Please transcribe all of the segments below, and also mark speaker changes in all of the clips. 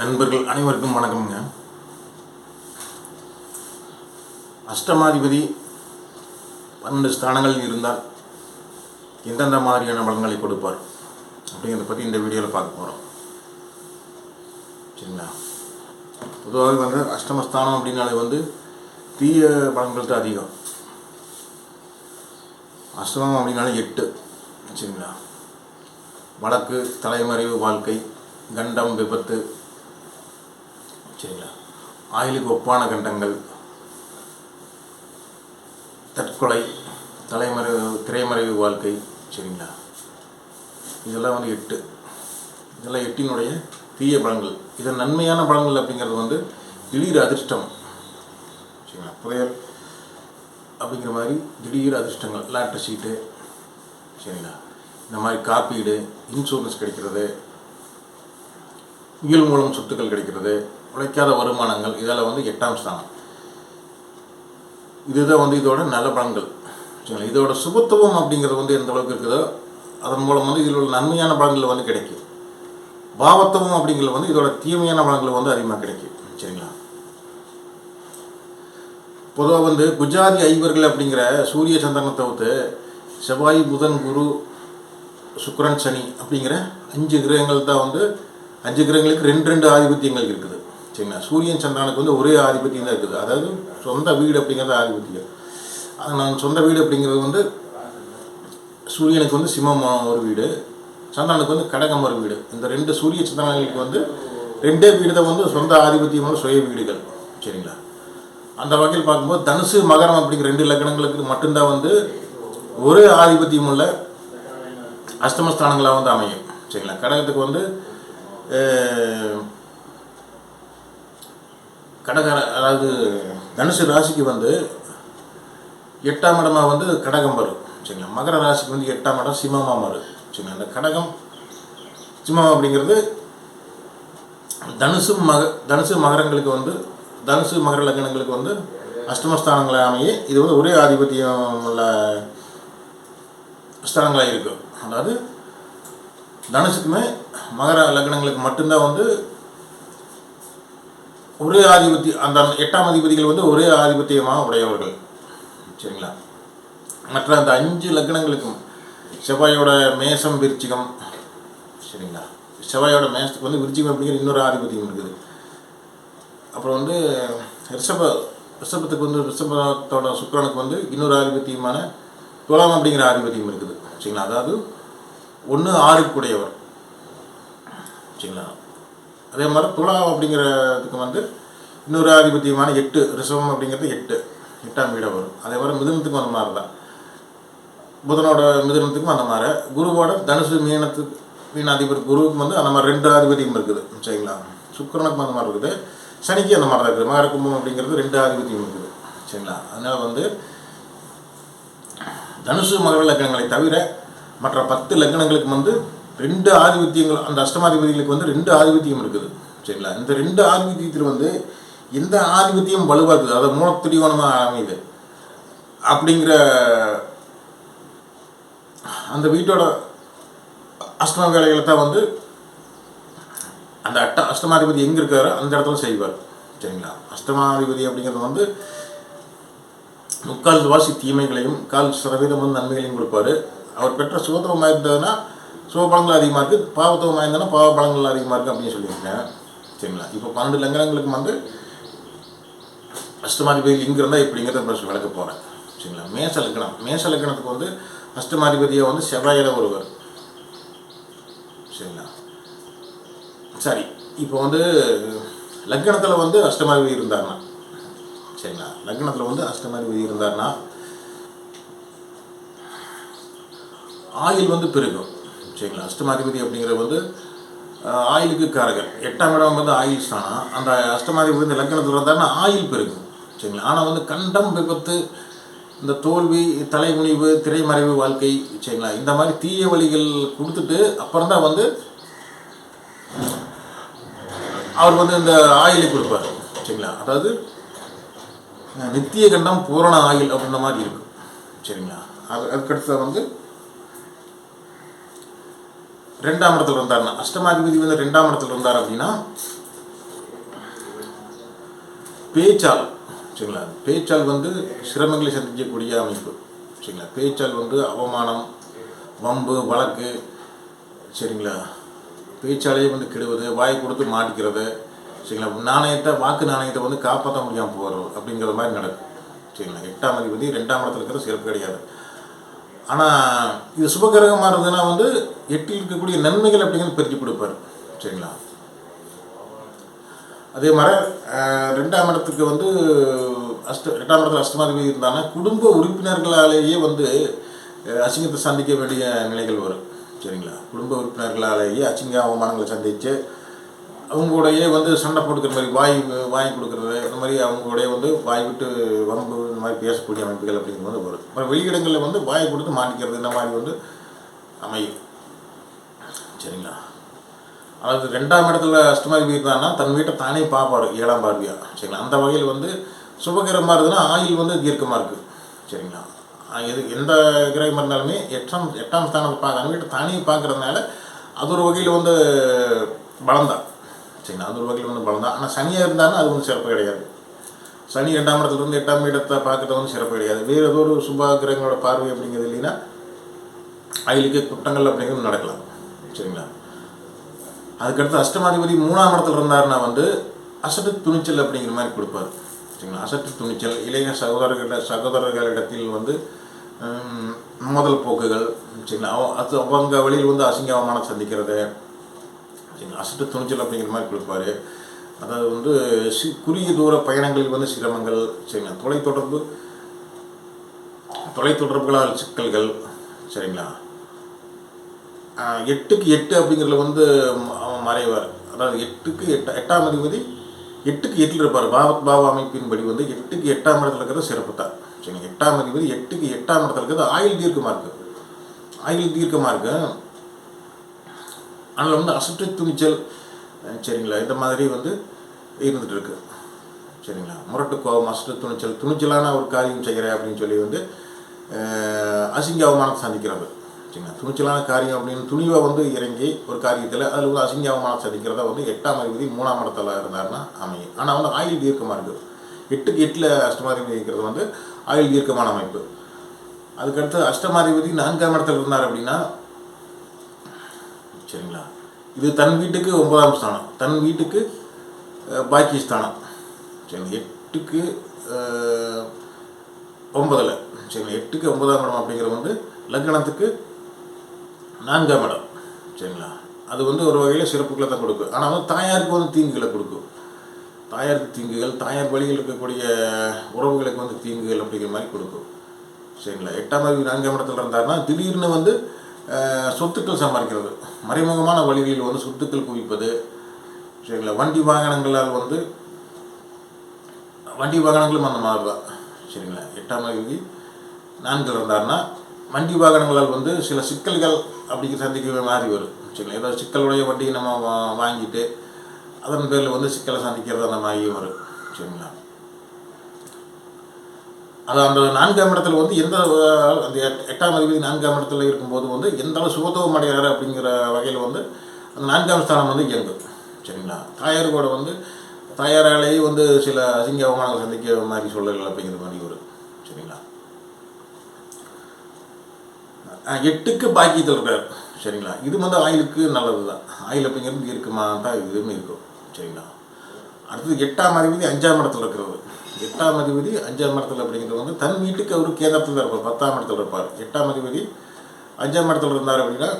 Speaker 1: நண்பர்கள் அனைவருக்கும் வணக்கம்ங்க. அஷ்டமாதிபதி 12 ஸ்தானங்கள் இருந்தால் எந்தெந்த மாதிரியான பலன்களை கொடுப்பார் அப்படிங்கிறத பற்றி இந்த வீடியோவில் பார்க்க போகிறோம். சரிங்களா? பொதுவாக அஷ்டமஸ்தானம் அப்படின்னாலே தீய பலன்கள் தான் அதிகம். அஷ்டமம் அப்படின்னாலே 8. சரிங்களா? வழக்கு, தலைமறைவு வாழ்க்கை, கண்டம், விபத்து, சரிங்களா, ஆயுளுக்கு ஒப்பான கண்டங்கள், தற்கொலை, திரைமறைவு வாழ்க்கை, சரிங்களா, இதெல்லாம் 8. இதெல்லாம் 8னுடைய தீய பலன்கள். இதன் நன்மையான பலன்கள் அப்படிங்கிறது திடீர் அதிர்ஷ்டம், சரிங்களா, புதையல் அப்படிங்கிற மாதிரி திடீர் அதிர்ஷ்டங்கள், லாட்டரி சீட்டு, சரிங்களா, இந்த மாதிரி காப்பீடு, இன்சூரன்ஸ் கிடைக்கிறது, உயிர் மூலம் சொத்துக்கள் கிடைக்கிறது, உழைக்காத வருமானங்கள், இதெல்லாம் 8ஆம் ஸ்தானம். இதுதான் இதோட நல்ல பலன்கள். சரிங்களா? இதோட சுபத்துவம் அப்படிங்கிறது எந்த அளவுக்கு இருக்குதோ அதன் மூலம் இதில் உள்ள நன்மையான பலன்கள் கிடைக்கும். பாவத்துவம் அப்படிங்கிறது இதோட தீமையான பலன்கள் அதிகமாக கிடைக்கும். சரிங்களா? பொதுவாக குஜாதி ஐவர்கள் அப்படிங்கிற சூரிய சந்திரனை தவிர்த்து செவ்வாய், புதன், குரு, சுக்கிரன், சனி அப்படிங்கிற 5 கிரகங்கள் தான் 5 கிரகங்களுக்கு 2 ஆதிபத்தியங்கள் இருக்குது. சரிங்களா? சூரியன் சந்திரனுக்கு ஒரே ஆதிபத்தியம் தான் இருக்குது. அதாவது சொந்த வீடு அப்படிங்கிறது ஆதிபத்தியம். நான் சொந்த வீடு அப்படிங்கிறது சூரியனுக்கு சிம்மம் ஒரு வீடு, சந்திரனுக்கு கடகம் ஒரு வீடு. இந்த 2 சூரிய சந்திரனுக்கு 2 வீடு தான் சொந்த ஆதிபத்தியமான சுய வீடுகள். சரிங்களா? அந்த வகையில் பார்க்கும்போது தனுசு, மகரம் அப்படிங்கிற 2 லக்னங்களுக்கு மட்டும்தான் ஒரே ஆதிபத்தியம் உள்ள அஷ்டமஸ்தானங்களாக அமையும். சரிங்களா? கடகத்துக்கு அதாவது தனுசு ராசிக்கு 8ஆம் இடமாக கடகம் வரும். சரிங்களா? மகர ராசிக்கு 8ஆம் இடம் சிம்மமாக வரும். சரிங்களா? அந்த கடகம், சிம்மம் அப்படிங்கிறது தனுசு மகரங்களுக்கு தனுசு மகர லக்னங்களுக்கு அஷ்டமஸ்தானங்களாக அமைய இது ஒரே ஆதிபத்தியம் உள்ள ஸ்தானங்களாக இருக்கும். அதாவது தனுசுக்குமே மகர லக்னங்களுக்கு மட்டும்தான் ஒரே ஆதிபத்தியம், அந்த 8ஆம் அதிபதிகள் ஒரே ஆதிபத்தியமாக உடையவர்கள். சரிங்களா? மற்ற அந்த 5 லக்னங்களுக்கும் செவ்வாயோட மேசம், விருச்சிகம், சரிங்களா, செவ்வாயோட மேசத்துக்கு விருச்சிகம் அப்படிங்கிற இன்னொரு ஆதிபத்தியம் இருக்குது. அப்புறம் ரிஷபத்துக்கு ரிஷபத்தோட சுக்கிரனுக்கு இன்னொரு ஆதிபத்தியமான துலாம் அப்படிங்கிற ஆதிபத்தியம் இருக்குது. சரிங்களா? அதாவது 1 6 சரிங்களா? அதே மாதிரி துலாம் அப்படிங்கிறதுக்கு இன்னொரு ஆதிபத்தியமான 8, ரிஷபம் அப்படிங்கிறது 8ஆம் வீடாக வரும். அதே மாதிரி மிதுனத்துக்கும் அந்த மாதிரி தான். புதனோட மிதுனத்துக்கும் அந்த மாதிரி, குருவோட தனுசு மீனாதிபதி குருவுக்கு அந்த மாதிரி 2 ஆதிபத்தியம் இருக்குது. சரிங்களா? சுக்கிரனுக்கும் அந்த மாதிரி இருக்குது, சனிக்கு அந்த மாதிரி தான் இருக்குது. மகர கும்பம் அப்படிங்கிறது 2 ஆதிபத்தியம் இருக்குது. சரிங்களா? அதனால் தனுசு மகர லக்னங்களை தவிர மற்ற 10 லக்னங்களுக்கு 2 ஆதிபத்தியங்கள், அந்த அஷ்டமாதிபதிகளுக்கு 2 ஆதிபத்தியம் இருக்குது. சரிங்களா? இந்த 2 ஆதிபத்தியத்தில் எந்த ஆதிபத்தியம் வலுவாக இருக்குது, அதை மூலத்திரிகோணமாக அமையுது அப்படிங்கிற அந்த வீட்டோட அஷ்டம வேலைகளை தான் அந்த அஷ்டமாதிபதி எங்கே இருக்காரோ அந்த இடத்துல செய்வார். சரிங்களா? அஷ்டமாதிபதி அப்படிங்கிறது 3/4 தீமைகளையும் 1/4% நன்மைகளையும் கொடுப்பார். அவர் பெற்ற சுபத்துவமாக இருந்ததுன்னா சுபபலங்கள் அதிகமாக இருக்குது, பாவத்துவமாக இருந்ததுன்னா பாவ பலங்கள் அதிகமாக இருக்குது அப்படின்னு சொல்லியிருக்கேன். சரிங்களா? இப்போ 12 லக்னங்களுக்கு அஷ்டமாதிபதி இங்கே இருந்தால் இப்படிங்கிறத விளக்க போகிறேன். சரிங்களா? மேச லக்னத்துக்கு அஷ்டமாதிபதியாக செவ்வாயில் ஒருவர். சரிங்களா? சரி, இப்போ லக்னத்தில் அஷ்டமாதிபதி இருந்தார்னா, சரிங்களா, லக்னத்தில் அஷ்டமாதிபதி இருந்தார்னா ஆயுள் பெருகும். சரிங்களா? அஷ்டமாதிபதி அப்படிங்கிறது ஆயுளுக்கு காரகர். 8ஆம் இடம் ஆயுள் ஸ்தானம். அந்த அஷ்டமாதிபதி லக்னத்தில் இருந்தார்னா ஆயுள் பெருகும். சரிங்களா? ஆனால் கண்டம், விபத்து, இந்த தோல்வி, தலைமுனிவு, திரைமறைவு வாழ்க்கை, சரிங்களா, இந்த மாதிரி தீய வழிகள் கொடுத்துட்டு அப்புறம் தான் அவர் இந்த ஆயுளை கொடுப்பார். சரிங்களா? அதாவது நித்திய கண்டம், பூரண ஆயுள் அப்படின்ற மாதிரி இருக்கும். சரிங்களா? அதுக்கடுத்து 2ஆம் இடத்துல இருந்தார்னா, அஷ்டமாதிபதி 2ஆம் இடத்துல இருந்தார் அப்படின்னா பேச்சால் சரிங்களா, பேச்சால் வந்து சிரமங்களை சந்திக்கக்கூடிய அமைப்பு சரிங்களா. பேச்சால் வந்து அவமானம், வம்பு, வழக்கு சரிங்களா, பேச்சாலேயே வந்து கெடுவது, வாய் கொடுத்து மாட்டிக்கிறது சரிங்களா, வாக்கு நாணயத்தை வந்து காப்பாற்ற முடியாமல் போகிறது அப்படிங்கிற மாதிரி நடக்கும் சரிங்களா. 8ஆம் அதிபதி 2ஆம் இடத்துல இருக்கிறது சிறப்பு கிடையாது. ஆனால் இது சுபகிரகமாக இருந்ததுன்னா வந்து 8ல் இருக்கக்கூடிய நன்மைகள் அப்படிங்கிறது பிரித்து கொடுப்பார் சரிங்களா. அதே மாதிரி 2ஆம் இடத்துக்கு வந்து 2ஆம் இடத்துல அஷ்டமாதிபதி இருந்தாங்கன்னா குடும்ப உறுப்பினர்களாலேயே வந்து அசிங்கத்தை சந்திக்க வேண்டிய நிலைகள் வரும் சரிங்களா. குடும்ப உறுப்பினர்களாலேயே அசிங்க அவமானங்களை சந்தித்து அவங்களோடையே வந்து சண்டை போட்டுக்கிற மாதிரி வாங்கி கொடுக்குறது, இந்த மாதிரி அவங்களோடைய வந்து வாய் விட்டு வம்பு இந்த மாதிரி பேசக்கூடிய அமைப்புகள் அப்படிங்கிறது வந்து வரும். அப்புறம் வெளியிடங்களில் வந்து வாய் கொடுத்து மாட்டிக்கிறது இந்த மாதிரி வந்து அமையும் சரிங்களா. அதாவது 2ஆம் இடத்துல அஷ்டமாதிபதி இருந்தான்னா தன் வீட்டை தானே பார்ப்பார் 7ஆம் பார்வையா சரிங்களா. அந்த வகையில் வந்து சுபகிரகமாக இருந்ததுன்னா ஆயுள் வந்து தீர்க்கமாக இருக்குது சரிங்களா. எந்த கிரகம் இருந்தாலுமே 8ஆம் ஸ்தானத்தை அந்த வீட்டை தானே பார்க்குறதுனால அது ஒரு வகையில் வந்து பலம்தான் சரிங்களா. அது ஒரு வகையில் வந்து பலம் தான். ஆனால் சனியாக இருந்தாலும் அது வந்து சிறப்பு கிடையாது. சனி 2ஆம் இடத்துலேருந்து 8ஆம் இடத்தை பார்க்குறது வந்து சிறப்பு கிடையாது. வேறு ஏதோ ஒரு சுப கிரகங்களோட பார்வை அப்படிங்கிறது இல்லைன்னா அயலுக்கு குற்றங்கள் அப்படிங்கிறது நடக்கலாம் சரிங்களா. அதுக்கடுத்து அஷ்டமாதிபதி 3ஆம் இடத்துல இருந்தாருன்னா வந்து அசட்டு துணிச்சல் அப்படிங்கிற மாதிரி கொடுப்பார் சரிங்களா. அசட்டு துணிச்சல், இளைய சகோதரர்களிடத்தில் வந்து மோதல் போக்குகள் சரிங்களா. அவங்க வழியில் வந்து அசிங்க அவமானம் சந்திக்கிறது சரிங்களா. அசட்டு துணிச்சல் அப்படிங்கிற மாதிரி கொடுப்பாரு. அதாவது வந்து குறுகிய தூர பயணங்களில் வந்து சிரமங்கள் சரிங்களா. தொலைத்தொடர்புகளால் சிக்கல்கள் சரிங்களா. 8க்கு 8 அப்படிங்கிறதுல வந்து அவன் மறைவார். அதாவது 8ஆம் அதிபதி 8க்கு 8 இருப்பார். பாவ அமைப்பின்படி வந்து 8க்கு 8ஆம் இடத்துல இருக்கிறது சிறப்பு தான் சரிங்க. 8ஆம் அதிபதி 8க்கு 8ஆம் இடத்துல இருக்கிறது ஆயுள் தீர்க்கமாக இருக்கு. அதில் வந்து அசட்டு துணிச்சல் சரிங்களா இந்த மாதிரி வந்து இருந்துகிட்டு இருக்கு சரிங்களா. முரட்டு கோபம், அசட்டு துணிச்சலான ஒரு காரியம் செய்கிறேன் அப்படின்னு சொல்லி வந்து அசிங்க அவமானத்தை சந்திக்கிறது சரிங்களா. துணிச்சலான காரியம் அப்படின்னு துணிவை வந்து இறங்கி ஒரு காரியத்தில் அதில் வந்து அசிங்க அவமானம் சந்திக்கிறத வந்து 8ஆம் அதிபதி 3ஆம் இடத்துல இருந்தாருன்னா அமையும். ஆனால் வந்து ஆயுள் தீர்க்கமாக இருக்குது. 8க்கு 8 அஷ்டமாதிபதி இருக்கிறது வந்து ஆயுள் தீர்க்கமான அமைப்பு. அதுக்கடுத்து அஷ்டமாதிபதி 4ஆம் இடத்துல இருந்தார் அப்படின்னா சரிங்களா, இது தன் வீட்டுக்கு 9ஆம் ஸ்தானம், தன் வீட்டுக்கு பாக்கி ஸ்தானம் சரிங்களா. 8க்கு 9ல் சரிங்களா. 8க்கு 9ஆம் இடம் அப்படிங்கிறது வந்து லக்னத்துக்கு 4ஆம் இடம் சரிங்களா. அது வந்து ஒரு வகையில் சிறப்புகளை தான் கொடுக்கும். ஆனால் வந்து தாயாருக்கு வந்து தீங்குகளை கொடுக்கும். தாயாருக்கு தீங்குகள், தாயார் வழியில் இருக்கக்கூடிய உறவுகளுக்கு வந்து தீங்குகள் அப்படிங்கிற மாதிரி கொடுக்கும் சரிங்களா. 8ஆம் அதிபதி 4ஆம் இடத்துல இருந்தாருன்னா திடீர்னு வந்து சொத்துக்கள் சம்பாதிக்கிறது, மறைமுகமான வழிகளில் வந்து சொத்துக்கள் குவிப்பது சரிங்களா. வண்டி வாகனங்களும் அந்த மாதிரி தான் சரிங்களா. 8ஆம் அதிபதி 4ல் இருந்தாருன்னா வண்டி வாகனங்களால் வந்து சில சிக்கல்கள் அப்படிங்கிற சந்திக்க மாதிரி வரும் சரிங்களா. ஏதாவது சிக்கலுடைய வண்டியை நம்ம வாங்கிட்டு அதன் பேரில் வந்து சிக்கலை சந்திக்கிறது அந்த மாதிரி வரும் சரிங்களா. அது அந்த 4ஆம் இடத்துல வந்து அந்த 8ஆம் அதிபதி 4ஆம் இடத்துல இருக்கும்போது வந்து எந்த அளவு சுகத்துவம் அடைகிறாரு அப்படிங்கிற வகையில் வந்து அந்த 4ஆம் ஸ்தானம் வந்து இயங்கும் சரிங்களா. தாயாரோட வந்து தாயாராலேயே வந்து சில அசிங்க அவமானங்கள் சந்திக்க மாதிரி சூழல்கள் அப்படிங்கிற மாதிரி வரும் சரிங்களா. 8க்கு பாக்கியத்தில் இருக்கார் சரிங்களா. இது வந்து ஆயுளுக்கு நல்லது தான். ஆயுள் அப்படிங்கிறது இருக்குமா தான் இதுவுமே இருக்கும் சரிங்களா. அடுத்தது 8ஆம் அதிபதி 5ஆம் இடத்துல இருக்கிறது. 8ஆம் அதிபதி 5ஆம் இடத்துல அப்படிங்கிறது வந்து தன் வீட்டுக்கு அவர் கேந்திரத்தில் தான் இருப்பார், 10ஆம் இடத்துல இருப்பார். 8ஆம் அதிபதி 5ஆம் இடத்துல இருந்தார் அப்படின்னா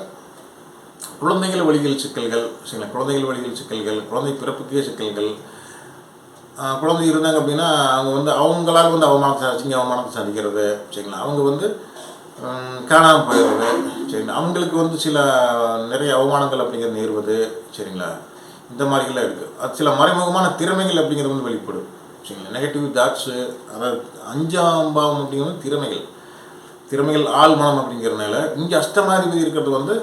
Speaker 1: குழந்தைகள் வழியில் சிக்கல்கள் சரிங்களா. குழந்தைகள் வழியில் சிக்கல்கள், குழந்தை பிறப்புக்கே சிக்கல்கள். குழந்தை இருந்தாங்க அப்படின்னா அவங்க வந்து அவங்களால் வந்து அவமானத்தை சந்திக்கிறது சரிங்களா. அவங்க வந்து காணாமல் போயிடுறது சரிங்களா. அவங்களுக்கு வந்து நிறைய அவமானங்கள் அப்படிங்கிறது நேருவது சரிங்களா. இந்த மாதிரிலாம் இருக்குது. அது சில மறைமுகமான திறமைகள் அப்படிங்கிறது வந்து வெளிப்படும் சரிங்களா. நெகட்டிவ் தாட்ஸு, அதாவது 5ஆம் பாவம் அப்படிங்கிறது திறமைகள் ஆழ்மனம் அப்படிங்கிறதுனால இங்கே அஷ்டமாதிபதி இருக்கிறது வந்து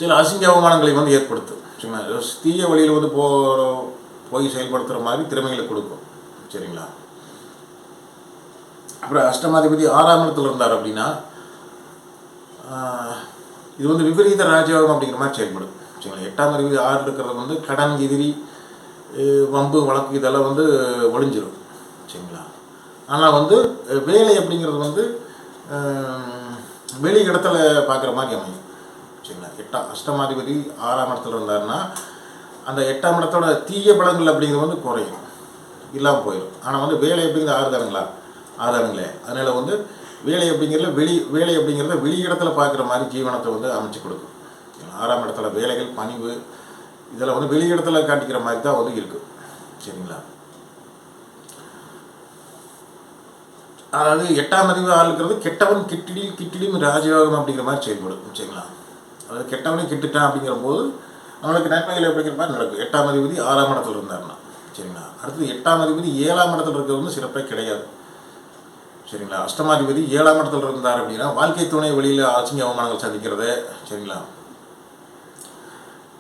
Speaker 1: சில அசிங்க அவமானங்களை வந்து ஏற்படுத்தும் சரிங்களா. தீய வழியில் வந்து போய் செயல்படுத்துகிற மாதிரி திறமைகளை கொடுக்கும் சரிங்களா. அப்புறம் அஷ்டமாதிபதி 6ஆம் இடத்துல இருந்தார் அப்படின்னா இது வந்து விபரீத ராஜயோகம் அப்படிங்கிற மாதிரி செயல்படும் சரிங்களா. 8ஆம் அதிபதி 6 இருக்கிறது வந்து கடன், எதிரி, வம்பு வழக்கு இதெல்லாம் வந்து ஒழிஞ்சிடும். சரிங்களா. ஆனால் வந்து வேலை அப்படிங்கிறது வந்து வெளி இடத்துல பார்க்குற மாதிரி அமையும். சரிங்களா. அஷ்டமாதிபதி 6ஆம் இடத்துல இருந்தாருன்னா அந்த 8ஆம் இடத்தோட தீய பலங்கள் அப்படிங்கிறது வந்து குறையும், இல்லாமல் போயிடும். ஆனால் வந்து வேலை அப்படிங்கிறது ஆறுதானுங்களே. அதனால் வந்து வேலை அப்படிங்கிறத வெளி இடத்துல பார்க்குற மாதிரி ஜீவனத்தை வந்து அமைச்சு கொடுக்கும். 6ஆம் இடத்துல வேலைகள், பணிவு இதெல்லாம் வந்து வெளி இடத்துல காட்டிக்கிற மாதிரி தான் வந்து இருக்குது. சரிங்களா. அதாவது 8ஆம் அதிபதி ஆளுக்கிறது கெட்டவன் கிட்டிடியும் ராஜயோகம் அப்படிங்கிற மாதிரி செயல்படும். சரிங்களா. அதாவது கெட்டவனே கிட்டுட்டான் அப்படிங்கிற போது அவனுக்கு நன்மைகள் அப்படிங்கிற மாதிரி நடக்கும். 8ஆம் அதிபதி 6ஆம் இடத்துல இருந்தாருன்னா. சரிங்களா. அடுத்தது 8ஆம் அதிபதி 7ஆம் இடத்துல இருக்கிறது வந்து சிறப்பே கிடையாது. சரிங்களா. அஷ்டமாதிபதி 7ஆம் இடத்துல இருந்தார் அப்படின்னா வாழ்க்கை துணை வெளியில் அசிங்க அவமானங்கள் சந்திக்கிறது. சரிங்களா.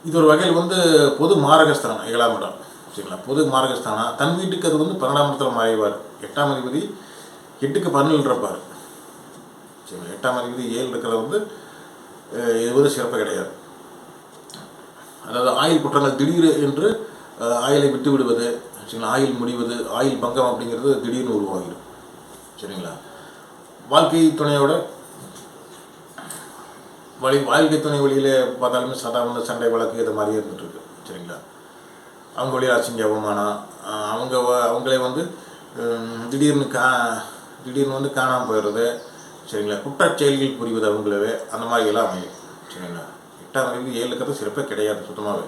Speaker 1: இது ஒரு வகையில் வந்து பொது மாரகஸ்தானம் 7ஆம் இடம். சரிங்களா. பொது மாரகஸ்தானம் தன் வீட்டுக்கு அது வந்து 12ஆம் இடத்துல மறைவார். 8ஆம் அதிபதி 8க்கு 12 இருப்பார். சரிங்களா. 8ஆம் அதிபதி 7 இருக்கிறத வந்து இது வந்து சிறப்பு கிடையாது. அதாவது ஆயுள் குற்றங்கள் திடீர் என்று ஆயுளை விட்டு விடுவது. சரிங்களா. ஆயுள் முடிவது, ஆயுள் பங்கம் அப்படிங்கிறது திடீர்னு உருவாகிடும். சரிங்களா. வாழ்க்கை துணையோட வாழ்க்கை துணை வழியில் பார்த்தாலுமே சாதாரண சண்டை வழக்கு இது மாதிரியே இருந்துகிட்ருக்கு. சரிங்களா. அவங்க வழியில் அசிங்க அவமானம், அவங்களே வந்து திடீர்னு வந்து காணாமல் போயிடுறது. சரிங்களா. குற்றச் செயல்கள் புரிவது அவங்களவே, அந்த மாதிரி எல்லாம் அமையும். சரிங்களா. 8ஆம் அதிபதி 7 இருக்கிறது சிறப்பே கிடையாது சுத்தமாகவே.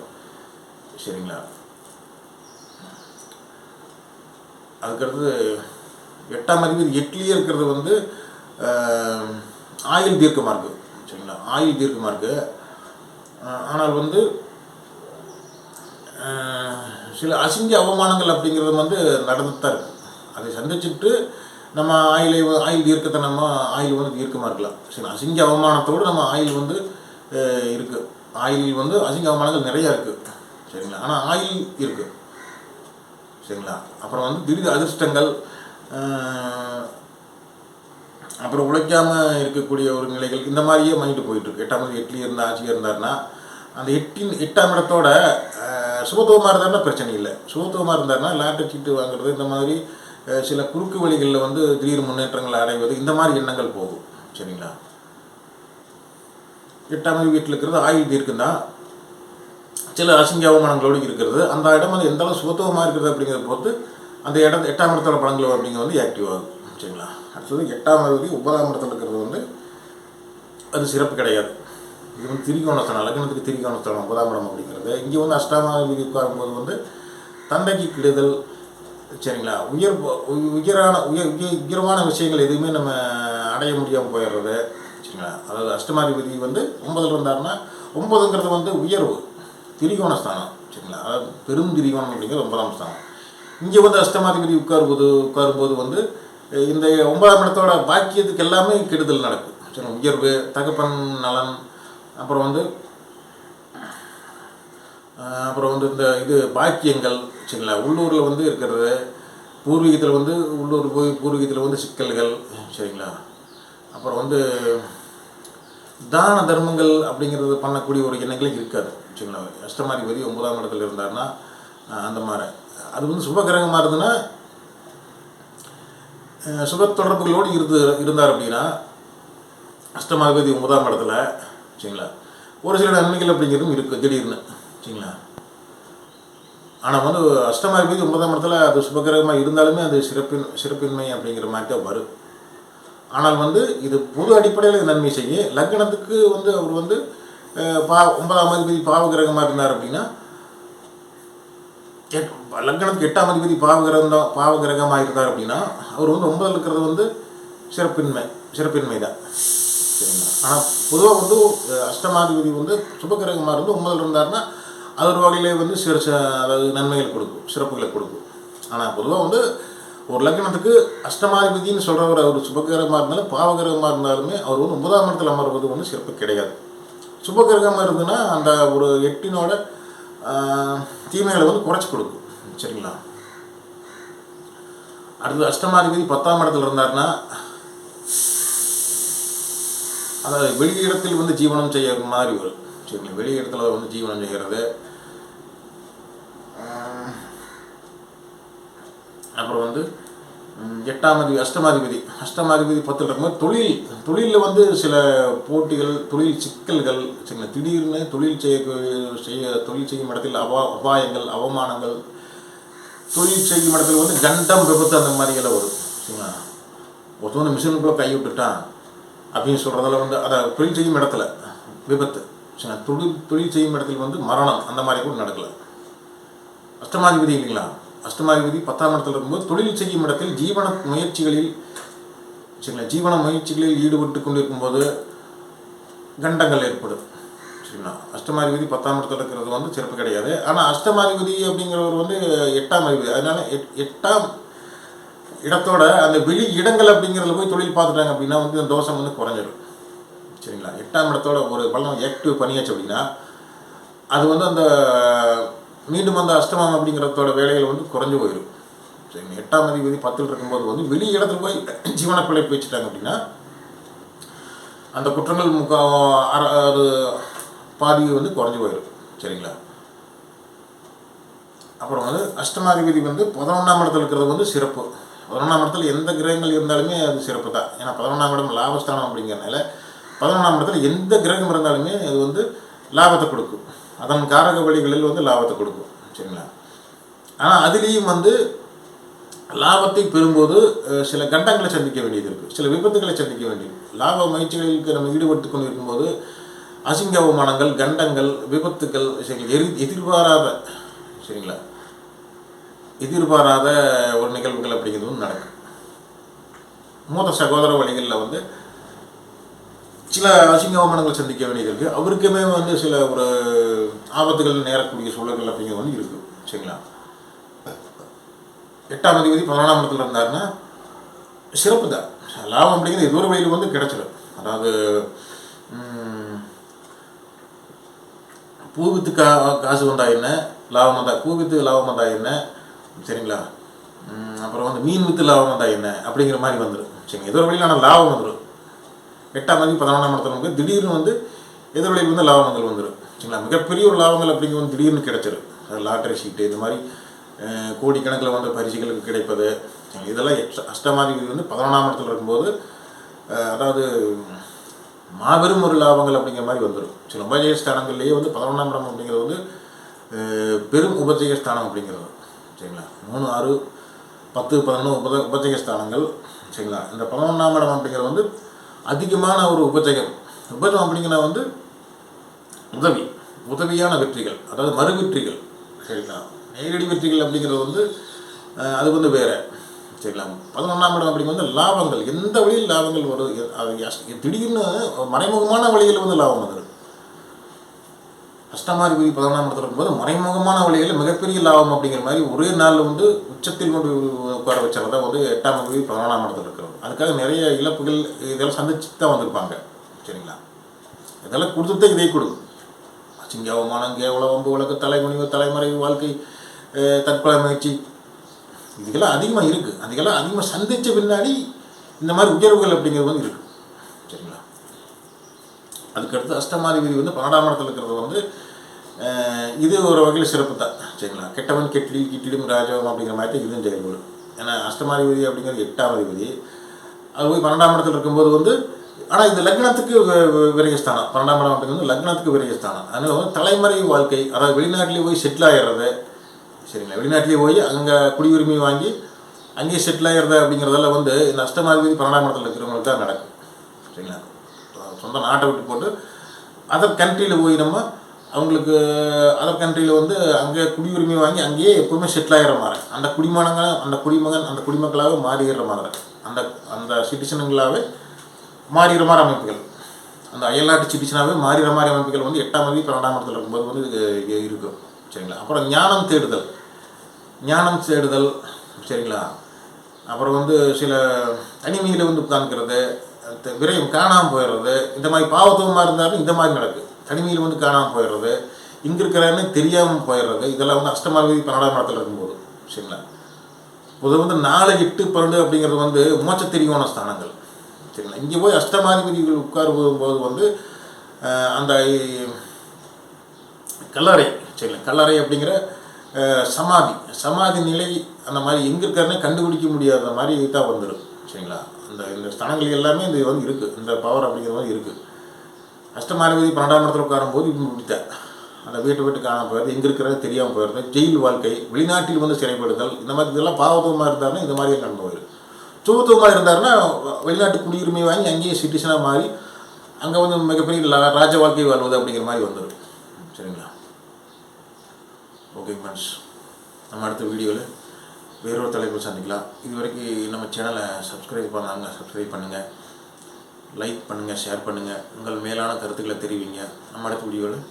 Speaker 1: சரிங்களா. அதுக்கடுத்தது 8ஆம் அதிபதி 8லேயே இருக்கிறது வந்து ஆயுள் தீர்க்கமாக இருக்குது. சரிங்களா. ஆயுள் தீர்க்கமாக இருக்குது. ஆனால் வந்து சில அசிங்க அவமானங்கள் அப்படிங்கிறது வந்து நடந்துட்டு தான் இருக்குது. அதை சந்திச்சுட்டு நம்ம ஆயுள் தீர்க்கத்தை ஆயுள் வந்து தீர்க்கமாக இருக்கலாம். சரி. அசிங்க அவமானத்தோடு நம்ம ஆயுள் வந்து இருக்குது. ஆயுள் வந்து அசிங்க அவமானங்கள் நிறையா இருக்குது. சரிங்களா. ஆனால் ஆயுள் இருக்குது. சரிங்களா. அப்புறம் வந்து திடீர் அதிர்ஷ்டங்கள், அப்புறம் உழைக்காமல் இருக்கக்கூடிய ஒரு நிலைகள் இந்த மாதிரியே மைண்டு போயிட்டுருக்கு. 8ஆம் அதிபதி 8லேயே இருந்தால் ஆட்சியாக இருந்தாருன்னா அந்த 8ஆம் இடத்தோட சுபத்துவமாக இருந்தாருன்னா பிரச்சனை இல்லை. சுபத்துவமாக இருந்தாருன்னா லாட்டரி சீட்டு வாங்குறது, இந்த மாதிரி சில குறுக்கு வழிகளில் வந்து திடீர் முன்னேற்றங்களை அடைவது, இந்த மாதிரி எண்ணங்கள் போகும். சரிங்களா. 8ஆம் அதிபதி வீட்டில் இருக்கிறது ஆயுள் தீர்க்குந்தான், சில அசிங்க அவமானங்களோடு இருக்கிறது. அந்த இடம் வந்து எந்த அளவு சுபத்துவமாக இருக்கிறது அப்படிங்கிறத பொறுத்து அந்த 8ஆம் இடத்தோட பலன்கள் அப்படிங்கிறது வந்து ஆக்டிவ் ஆகும். சரிங்களா. அடுத்தது 8ஆம் அதிபதி 9ஆம் இடத்துல இருக்கிறது வந்து அது சிறப்பு கிடையாது. இது வந்து திரிகோணஸ்தானம், லக்னத்துக்கு திரிகோணஸ்தானம் 9ஆம் இடம் அப்படிங்கிறது. இங்கே வந்து அஷ்டம அதிபதி உட்காரும்போது வந்து தந்தைக்கு கெடுதல். சரிங்களா. உயர்வான விஷயங்கள் எதுவுமே நம்ம அடைய முடியாமல் போயிடுறது. சரிங்களா. அதாவது அஷ்டமாதிபதி வந்து 9ல் இருந்தாருன்னா 9ங்கிறது வந்து உயர்வு, திரிகோணஸ்தானம். சரிங்களா. அதாவது பெரும் திரிகோணம் அப்படிங்கிறது 9ஆம் ஸ்தானம். இங்கே வந்து அஷ்டமாதிபதி உட்காரும்போது வந்து இந்த 9ஆம் இடத்தோட பாக்கியத்துக்கு எல்லாமே கெடுதல் நடக்கும். சரி. உயர்வு, தகப்பன் நலன், அப்புறம் வந்து இந்த இது பாக்கியங்கள். சரிங்களா. உள்ளூரில் வந்து இருக்கிறது, பூர்வீகத்தில் வந்து உள்ளூர் போய் பூர்வீகத்தில் வந்து சிக்கல்கள். சரிங்களா. அப்புறம் வந்து தான தர்மங்கள் அப்படிங்கிறது பண்ணக்கூடிய ஒரு எண்ணங்களும் இருக்காது. சரிங்களா. அஷ்டமாதிபதி 9ஆம் இடத்துல இருந்தாருன்னா அந்த மாதிரி அது வந்து சுபகிரகமாக இருந்ததுன்னா சுப தொடர்புகளோடு இருந்தார் அப்படின்னா அஷ்டமாதிபதி 9ஆம் இடத்துல. சரிங்களா. ஒரு சில நன்மைகள் அப்படிங்கிறதும் இருக்குது திடீர்னு. சரிங்களா. ஆனால் வந்து அஷ்டமாதிபதி 9ஆம் இடத்துல அது சுபகிரகமாக இருந்தாலுமே அது சிறப்பின்மை அப்படிங்கிற மாதிரி தான் வரும். ஆனால் வந்து இது பொது அடிப்படையில் நன்மை செய்ய லக்னத்துக்கு வந்து அவர் வந்து 9ஆம் அதிபதி பாவகிரகமாக இருந்தார் அப்படின்னா லக்னத்துக்கு 8ஆம் அதிபதி பாவகிரகமாக இருந்தார் அப்படின்னா அவர் வந்து 9ல் இருக்கிறது வந்து சிறப்பின்மை தான். சரிங்களா. ஆனால் பொதுவாக வந்து அஷ்டமாதிபதி வந்து சுபகிரகமாக இருந்து 9ல் இருந்தார்னா அது ஒரு வகையிலே வந்து அதாவது நன்மைகள் கொடுக்கும், சிறப்புகளை கொடுக்கும். ஆனால் பொதுவாக வந்து ஒரு லக்னத்துக்கு அஷ்டமாதிபதினு சொல்கிறவர் அவர் சுபகிரகமாக இருந்தாலும் பாவகிரகமாக இருந்தாலுமே அவர் வந்து 9ஆம் இடத்துல அமர்வது வந்து சிறப்பு கிடையாது. சுபகிரகமாக இருந்ததுன்னா அந்த ஒரு 8னோட தீமைகளை வந்து குறைச்சி கொடுக்கும். சரிங்களா. அடுத்தது அஷ்டமாதிபதி 10ஆம் இடத்துல இருந்தாருன்னா அதாவது வெளியிடத்தில் வந்து ஜீவனம் செய்ய மாதிரி வரும். சரிங்களா. வெளியிடத்தில் வந்து ஜீவனம் செய்கிறது, அப்புறம் வந்து அஷ்டமாதிபதி 10 இருக்கும்போது தொழிலில் வந்து சில போட்டிகள், தொழில் சிக்கல்கள், சரிங்களா, திடீர்னு தொழில் செய்யும் இடத்தில் அபாயங்கள், அவமானங்கள், தொழில் செய்யும் இடத்துல வந்து கண்டம், விபத்து அந்த மாதிரியெல்லாம் வரும். சரிங்களா, ஒருத்தர் வந்து மிஷினுக்குள்ளே கை விட்டுட்டான் அப்படின்னு சொல்கிறதெல்லாம் வந்து அதை தொழில் செய்யும் இடத்துல விபத்து, சரிங்களா, தொழில் செய்யும் இடத்துல வந்து மரணம் அந்த மாதிரி கூட நடக்கலை. அஷ்டமாதிபதி இல்லைங்களா, அஷ்டமாதிபதி 10ஆம் இடத்துல இருக்கும்போது தொழில் செய்யும் இடத்தில் ஜீவன முயற்சிகளில் ஈடுபட்டு கொண்டிருக்கும்போது கண்டங்கள் ஏற்படும். சரிங்களா, அஷ்டமாதிபதி 10ஆம் இடத்துல இருக்கிறது வந்து சிறப்பு கிடையாது. ஆனால் அஷ்டமாதிபதி அப்படிங்கிறவர் வந்து 8ஆம் அதிபதி. அதனால 8ஆம் இடத்தோட அந்த வெளி இடங்கள் அப்படிங்கிறதுல போய் தொழில் பார்த்துட்டாங்க அப்படின்னா வந்து இந்த தோஷம் வந்து குறைஞ்சிடும். சரிங்களா, 8ஆம் இடத்தோட ஒரு பலம் ஆக்டிவ் பண்ணியாச்சு அப்படின்னா அது வந்து அந்த மீண்டும் அந்த அஷ்டமம் அப்படிங்கிறதோட வேலைகள் வந்து குறைஞ்சு போயிடும். சரிங்க, 8ஆம் அதிபதி 10ல் இருக்கும்போது வந்து வெளி இடத்துல போய் ஜீவன பிழைப்பு வச்சுட்டாங்க அப்படின்னா அந்த குற்றங்கள் அது பாதி வந்து குறைஞ்சி போயிடும். சரிங்களா, அப்புறம் வந்து அஷ்டமாதிபதி வந்து 11ஆம் இடத்துல இருக்கிறது வந்து சிறப்பு. 11ஆம் இடத்துல எந்த கிரகங்கள் இருந்தாலுமே அது சிறப்பு தான். ஏன்னா 11ஆம் இடம் லாபஸ்தானம் அப்படிங்கிறனால 11ஆம் இடத்துல எந்த கிரகம் இருந்தாலுமே அது வந்து லாபத்தை கொடுக்கும். அதன் காரக வழிகளில் வந்து லாபத்தை கொடுக்கும். சரிங்களா, ஆனால் அதுலேயும் வந்து லாபத்தை பெறும்போது சில கண்டங்களை சந்திக்க வேண்டியது இருக்குது, சில விபத்துகளை சந்திக்க வேண்டியது. லாப முயற்சிகளுக்கு நம்ம ஈடுபட்டு கொண்டு இருக்கும்போது அசிங்க அவமானங்கள், கண்டங்கள், விபத்துக்கள், எதிர்பாராத ஒரு நிகழ்வுகள் அப்படிங்கிறது நடக்கும். மூத்த சகோதர வழிகளில் வந்து சில அசிங்க அவமானங்கள் சந்திக்க வேண்டியது இருக்குது. அவருக்குமே வந்து சில ஒரு ஆபத்துகள் நேரக்கூடிய சூழல்கள் அப்படிங்கிறது வந்து இருக்குது. சரிங்களா, 8ஆம் அதிபதி 11ஆம் இடத்துல இருந்தாருன்னா சிறப்பு தான். லாபம் அப்படிங்கிறது ஏதோ ஒரு வழியில் வந்து கிடைச்சிடும். அதாவது பூவித்து காசு வந்தா என்ன, லாபம் வந்தா பூவித்து லாபம் வந்தா என்ன, சரிங்களா, அப்புறம் வந்து மீன் வித்து லாபம் வந்தா என்ன அப்படிங்கிற மாதிரி வந்துடும். சரிங்க, ஏதோ ஒரு வழியில் ஆனால் லாபம் வந்துடும். 8ஆம் அதிபதி 11ஆம் இடத்துல வந்து திடீர்னு வந்து எதிர்வழியில் வந்து லாபங்கள் வந்துடும். சரிங்களா, மிகப்பெரிய ஒரு லாபங்கள் அப்படிங்கிறது வந்து திடீர்னு கிடைச்சிடும். அது லாட்டரி சீட்டு, இந்த மாதிரி கோடிக்கணக்கில் வந்து பரிசுகளுக்கு கிடைப்பது, இதெல்லாம் அஷ்டமாதிபதி வந்து 11ஆம் இடத்துல இருக்கும்போது அதாவது மாபெரும் ஒரு லாபங்கள் அப்படிங்கிற மாதிரி வந்துடும். சில உபஜய ஸ்தானங்கள்லேயே வந்து 11ஆம் இடம் அப்படிங்கிறது வந்து பெரும் உபஜய ஸ்தானம் அப்படிங்கிறது. சரிங்களா, 3, 6, 10, 11 உபஜய ஸ்தானங்கள். சரிங்களா, இந்த 11ஆம் இடம் அப்படிங்கிறது வந்து அதிகமான ஒரு உபஜயம் அப்படிங்கிற வந்து உதவியான வெற்றிகள், அதாவது மறு வெற்றிகள். சரிங்களா, நேரடி வெற்றிகள் அப்படிங்கிறது வந்து அது வந்து வேறு. சரிங்களா, 11ஆம் இடம் அப்படிங்கிறது வந்து லாபங்கள், எந்த வழியில் லாபங்கள் வருது, அது திடீர்னு மறைமுகமான வழியில் வந்து லாபம் வந்துடும். அஷ்டமாதிபதி 11ஆம் இடத்துல இருக்கும்போது மறைமுகமான வழிகளில் மிகப்பெரிய லாபம் அப்படிங்கிற மாதிரி ஒரே நாளில் வந்து உச்சத்தில் கொண்டு உட்கார வச்சதான் வந்து 8ஆம் அதிபதி 11ஆம் இடத்துல இருக்கிறது. அதுக்காக நிறைய இழப்புகள் இதெல்லாம் சந்திச்சு தான் வந்திருப்பாங்க. சரிங்களா, இதெல்லாம் கொடுத்துட்டு இதை கொடுக்கும். அசிங்க அவமானம், கேவலம், வம்பு வழக்கு, தலைமுனிவு, தலைமறைவு, வாழ்க்கை, தற்கொலை முயற்சி, இதுக்கெல்லாம் அதிகமாக இருக்குது. அதுக்கெல்லாம் அதிகமாக சந்தித்த பின்னாடி இந்த மாதிரி உயர்வுகள் அப்படிங்கிறது வந்து இருக்குது. சரிங்களா, அதுக்கடுத்து அஷ்டமாதிபதி வந்து 12ஆம் இடத்துல இருக்கிறது வந்து இது ஒரு வகையில் சிறப்பு தான். சரிங்களா, கெட்டவன் கிட்டிடும் ராஜவம் அப்படிங்கிற மாதிரி இதுவும் செயல்படும். ஏன்னா அஷ்டமாதிபதி அப்படிங்கிறது 8ஆம் அதிபதி, அது போய் 12ஆம் இடத்துல இருக்கும்போது வந்து ஆனால் இது லக்னத்துக்கு விரயஸ்தானம். 12ஆம் இடம் அப்படிங்கிறது லக்னத்துக்கு விரயஸ்தானம். அதனால் வந்து தலைமறை வாழ்க்கை, அதாவது வெளிநாட்டிலேயே போய் செட்டில் ஆகிடுறது. சரிங்களா, வெளிநாட்டிலேயே போய் அங்கே குடியுரிமை வாங்கி அங்கேயே செட்டில் ஆகிடுறது அப்படிங்கிறதெல்லாம் வந்து இந்த அஷ்டமாதிபதி 12ஆம் இடத்துல இருக்கிறவங்களுக்கு தான் நடக்கும். சரிங்களா, சொந்த நாட்டை விட்டு போட்டு அதர் கண்ட்ரியில் போய் நம்ம அவங்களுக்கு அதர் கண்ட்ரியில் வந்து அங்கே குடியுரிமை வாங்கி அங்கேயே எப்போவுமே செட்டில் ஆகிற மாதிரி அந்த குடிமக்களாகவே மாறிடுற மாதிரி அந்த சிட்டிசனுங்களாகவே மாறிடுற மாதிரி அமைப்புகள், அந்த அயல்நாட்டு சிட்டிசனாகவே மாறிடுற மாதிரி அமைப்புகள் வந்து 8ஆம் அதிபதி 12ஆம் இடத்துல இருக்கும்போது வந்து இருக்கும். சரிங்களா, அப்புறம் ஞானம் தேடுதல். சரிங்களா, அப்புறம் வந்து சில தனிமையில் வந்து உட்காந்துக்கிறது, விரயம் காணாமல் போயிடுறது, இந்த மாதிரி பாவத்துவமாக இருந்தாலும் இந்த மாதிரி நடக்குது. தனிமையில் வந்து காணாமல் போயிடுறது, இங்கே இருக்கிறன்னு தெரியாமல் போயிடுறது, இதெல்லாம் வந்து அஷ்டமாதிபதி 12ஆம் இடத்துல இருக்கும்போது. சரிங்களா, பொதுவாக வந்து 4, 8, 12 அப்படிங்கிறது வந்து மோட்ச திரிகோண ஸ்தானங்கள். சரிங்களா, இங்கே போய் அஷ்டமாதிபதிகள் உட்காரும்போது வந்து அந்த கல்லறை. சரிங்களா, கல்லறை அப்படிங்கிற சமாதி நிலை அந்த மாதிரி எங்கே இருக்காருன்னு கண்டுபிடிக்க முடியாத மாதிரி தான் வந்துடும். சரிங்களா? இந்த ஸ்தானங்கள் எல்லாமே இது வந்து இருக்குது, இந்த பவர் அப்படிங்கிற மாதிரி இருக்குது. அஷ்டமாதிபதி 12ஆம் இடத்துல உட்காரும்போது இப்படித்தான் அந்த வீட்டு காணாமல் போயிடுது, எங்கே இருக்கிறது தெரியாமல் போயிடுது, ஜெயில் வாழ்க்கை, வெளிநாட்டில் வந்து சிறைப்படுதல், இந்த மாதிரி இதெல்லாம் பாவத்துவமாக இருந்தாருன்னா இந்த மாதிரியே நடந்து போயிடும். சுபத்துவமாக இருந்தாருன்னா வெளிநாட்டு குடியுரிமை வாங்கி அங்கேயே சிட்டிசனாக மாறி அங்கே வந்து மிகப்பெரிய ராஜ வாழ்க்கை வாழ்வது அப்படிங்கிற மாதிரி வந்துடும். சரிங்களா? ஓகே ஃப்ரெண்ட்ஸ், நம்ம அடுத்த வீடியோவில் வேறொரு தலைப்பில் சந்திக்கலாம். இது வரைக்கும் நம்ம சேனலை சப்ஸ்கிரைப் பண்ணாங்க, சப்ஸ்கிரைப் பண்ணுங்கள், லைக் பண்ணுங்கள், ஷேர் பண்ணுங்கள், உங்கள் மேலான கருத்துக்களை தெரிவிங்க. நம்ம அடுத்த வீடியோவில்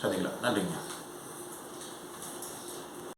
Speaker 1: சந்திக்கலாம். நன்றிங்க.